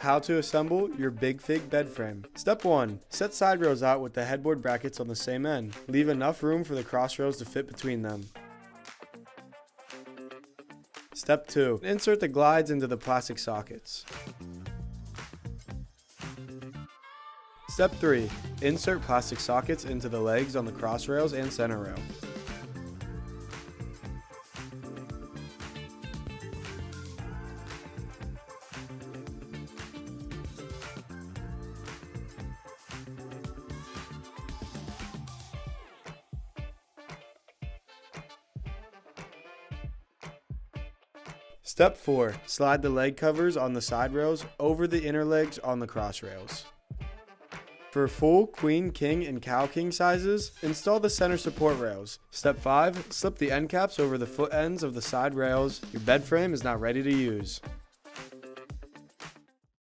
How to assemble your Big Fig bed frame. Step 1. Set side rails out with the headboard brackets on the same end. Leave enough room for the cross rails to fit between them. Step 2. Insert the glides into the plastic sockets. Step 3. Insert plastic sockets into the legs on the cross rails and center rail. Step 4. Slide the leg covers on the side rails over the inner legs on the cross rails. For full queen, king, and cow king sizes, install the center support rails. Step 5. Slip the end caps over the foot ends of the side rails. Your bed frame is now ready to use.